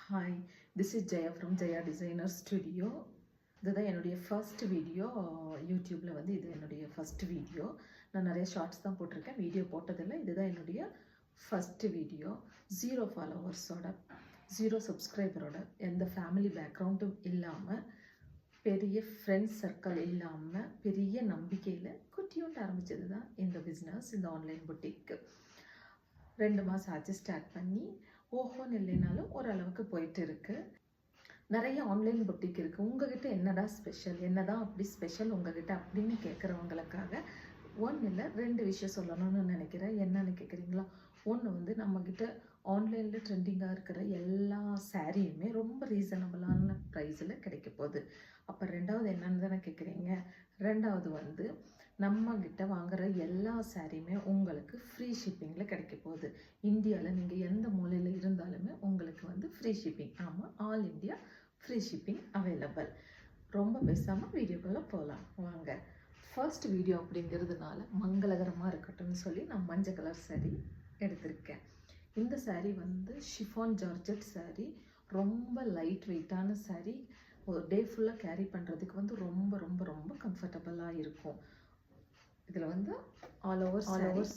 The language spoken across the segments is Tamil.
Hi, this is Jaya from Jaya designer studio. இதுதான் என்னுடைய ஃபர்ஸ்ட் வீடியோ யூடியூப்பில். இது என்னுடைய ஃபர்ஸ்ட் வீடியோ. நான் நிறைய ஷார்ட்ஸ் தான் போட்டிருக்கேன், வீடியோ போட்டதில்லை. இதுதான் என்னுடைய ஃபஸ்ட்டு வீடியோ. 0 ஃபாலோவர்ஸோட, 0 சப்ஸ்கிரைபரோட, எந்த ஃபேமிலி பேக்ரவுண்டும் இல்லாமல், பெரிய ஃப்ரெண்ட்ஸ் சர்க்கிள் இல்லாமல், பெரிய நம்பிக்கையில் குட்டியோண்டு ஆரம்பித்தது தான் இந்த பிஸ்னஸ், இந்த ஆன்லைன் புட்டிக்கு. 2 மாதம் ஆச்சு ஸ்டார்ட் பண்ணி. ஓஹோன்னு இல்லைனாலும் ஓரளவுக்கு போயிட்டு இருக்கு. நிறைய ஆன்லைன் புட்டிக் இருக்குது. உங்ககிட்ட என்னடா ஸ்பெஷல், என்னதான் அப்படி ஸ்பெஷல் உங்ககிட்ட அப்படின்னு கேட்குறவங்களுக்காக 1 இல்லை 2 விஷயம் சொல்லணும்னு நினைக்கிறேன். என்னன்னு கேட்குறீங்களா? ஒன்று நம்மக்கிட்ட ஆன்லைனில் ட்ரெண்டிங்காக இருக்கிற எல்லா சாரியுமே ரொம்ப ரீசனபிளான ப்ரைஸில் கிடைக்க போகுது. அப்போ 2வது என்னன்னு தானே கேட்குறீங்க. 2வது நம்மக்கிட்ட வாங்குகிற எல்லா சாரியுமே உங்களுக்கு ஃப்ரீ ஷிப்பிங்கில் கிடைக்க போகுது. இந்தியாவில் நீங்கள் எந்த மூலையில் இருந்தாலுமே உங்களுக்கு ஃப்ரீ ஷிப்பிங். ஆமாம், all India free shipping available. ரொம்ப பேசாமல் வீடியோக்குள்ளே போகலாம் வாங்க. ஃபர்ஸ்ட் வீடியோ அப்படிங்கிறதுனால மங்களகரமாக இருக்கட்டும்னு சொல்லி நான் மஞ்சள் கலர் சாரீ எடுத்திருக்கேன். இந்த சாரீ ஷிஃபான் ஜார்ஜெட் சாரீ. ரொம்ப லைட் வெயிட்டான சாரீ. ஒரு டே ஃபுல்லாக கேரி பண்ணுறதுக்கு ரொம்ப ரொம்ப ரொம்ப கம்ஃபர்டபுளாக இருக்கும். இதில் ஆல் ஓவர்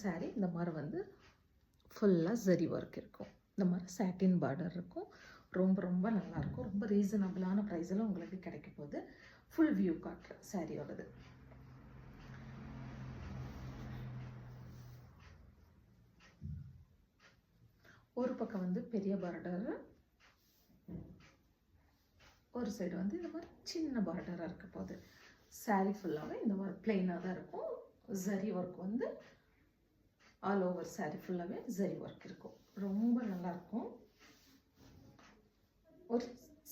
சாரீ இந்த மாதிரி ஃபுல்லாக ஜரி ஒர்க் இருக்கும். இந்த மாதிரி சாட்டின் பார்டர் இருக்கும். ரொம்ப ரொம்ப நல்லாயிருக்கும். ரொம்ப ரீசனபிளான ப்ரைஸில் உங்களுக்கு கிடைக்க போகுது. ஃபுல் வியூ காட்டுறேன் சாரியோடது. ஒரு பக்கம் பெரிய பார்டர், ஒரு சைடு இந்த மாதிரி சின்ன பார்டராக இருக்க போகுது. சாரீ ஃபுல்லாகவே இந்த மாதிரி பிளெயினாக தான் இருக்கும். Zari work all over sari ஃபுல்லாகவே ஜரி ஒர்க் இருக்கும். ரொம்ப நல்லாயிருக்கும். ஒரு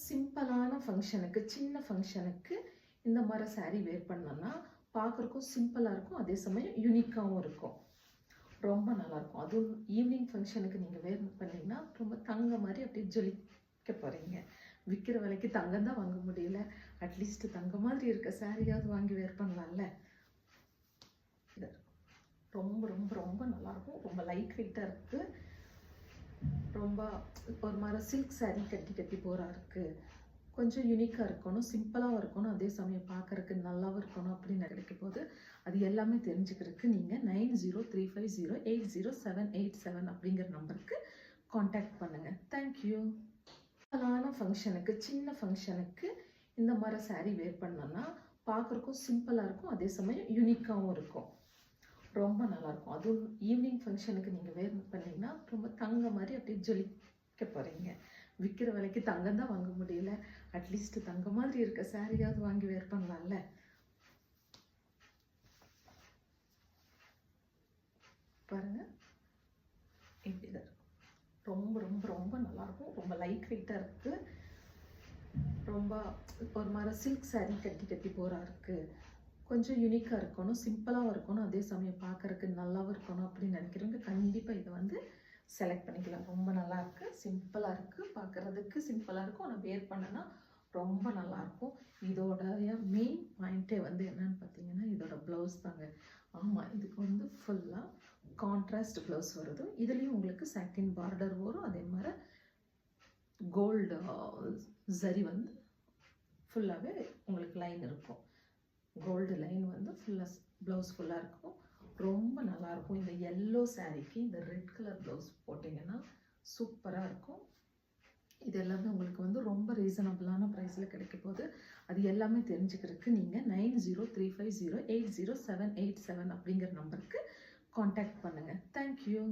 சிம்பிளான ஃபங்க்ஷனுக்கு, சின்ன ஃபங்க்ஷனுக்கு இந்த மாதிரி சாரீ வேர் பண்ணோன்னா பார்க்குறக்கும் சிம்பிளாக இருக்கும், அதே சமயம் யூனிக்காகவும் இருக்கும். ரொம்ப நல்லாயிருக்கும். அதுவும் ஈவினிங் ஃபங்க்ஷனுக்கு நீங்கள் வேர் பண்ணிங்கன்னா ரொம்ப தங்க மாதிரி அப்படியே ஜொலிக்க போகிறீங்க. விற்கிற விலைக்கு தங்கம் தான் வாங்க முடியல, அட்லீஸ்ட் தங்க மாதிரி இருக்க சாரியாவது வாங்கி வேர் பண்ணலாம்ல. இது ரொம்ப ரொம்ப ரொம்ப நல்லாயிருக்கும். ரொம்ப லைட் வெயிட்டாக இருக்குது. ரொம்ப ஒரு மாதிரி சில்க் சாரீ கட்டி போகிறா இருக்குது. கொஞ்சம் யூனிக்காக இருக்கணும், சிம்பிளாகவும் இருக்கணும், அதே சமயம் பார்க்குறதுக்கு நல்லாவும் இருக்கணும் அப்படின்னு கிடைக்க போது. அது எல்லாமே தெரிஞ்சுக்கிறதுக்கு நீங்கள் 9035080787 அப்படிங்கிற நம்பருக்கு காண்டாக்ட் பண்ணுங்கள். தேங்க்யூ. சிம்பிளான ஃபங்க்ஷனுக்கு, சின்ன ஃபங்க்ஷனுக்கு இந்த மாதிரி சாரீ வேர் பண்ணோன்னா பார்க்குறக்கும் சிம்பிளாக இருக்கும், அதே சமயம் யூனிக்காகவும் இருக்கும். ரொம்ப நல்லாயிருக்கும். அதுவும் ஈவினிங் ஃபங்க்ஷனுக்கு நீங்கள் வேர் பண்ணிங்கன்னா ரொம்ப தங்க மாதிரி அப்படியே ஜொலிக்க போகிறீங்க. விற்கிற விலைக்கு தங்கம் தான் வாங்க முடியல, அட்லீஸ்ட் தங்க மாதிரி இருக்க சாரியாவது வாங்கி வேர் பண்ணலாம்ல. பாருங்கள், இப்படி தான் இருக்கும். ரொம்ப ரொம்ப ரொம்ப நல்லாயிருக்கும். ரொம்ப லைட் வெயிட்டாக இருக்குது. ரொம்ப ஒரு மாதிரி சில்க் சாரீ கட்டி போகிறா இருக்குது. கொஞ்சம் யூனிக்காக இருக்கணும், சிம்பிளாகவும் இருக்கணும், அதே சமயம் பார்க்குறதுக்கு நல்லாவும் இருக்கணும் அப்படின்னு நினைக்கிறவங்க கண்டிப்பாக இதை செலக்ட் பண்ணிக்கலாம். ரொம்ப நல்லா இருக்குது, சிம்பிளாக இருக்குது, பார்க்குறதுக்கு சிம்பிளாக இருக்கும், ஆனால் வேர் பண்ணனா ரொம்ப நல்லாயிருக்கும். இதோடைய மெயின் பாயிண்ட்டே என்னன்னு பார்த்தீங்கன்னா இதோட ப்ளவுஸ் தாங்க. ஆமாம், இதுக்கு ஃபுல்லாக கான்ட்ராஸ்ட் ப்ளவுஸ் வருது. இதுலேயும் உங்களுக்கு சாட்டின் பார்டர் வரும், அதே மாதிரி கோல்டு ஜரி ஃபுல்லாகவே உங்களுக்கு லைன் இருக்கும். கோல்டு லைன் ஃபுல்லாக ப்ளவுஸ் ஃபுல்லாக இருக்கும். ரொம்ப நல்லாயிருக்கும். இந்த எல்லோ சாரீக்கு இந்த ரெட் கலர் ப்ளவுஸ் போட்டிங்கன்னா சூப்பராக இருக்கும். இது எல்லாமே உங்களுக்கு ரொம்ப ரீசனபிளான ப்ரைஸில் கிடைக்க போகுது. அது எல்லாமே தெரிஞ்சுக்கிறதுக்கு நீங்கள் 9035080787 அப்படிங்கிற நம்பருக்கு காண்டாக்ட் பண்ணுங்கள். தேங்க்யூ.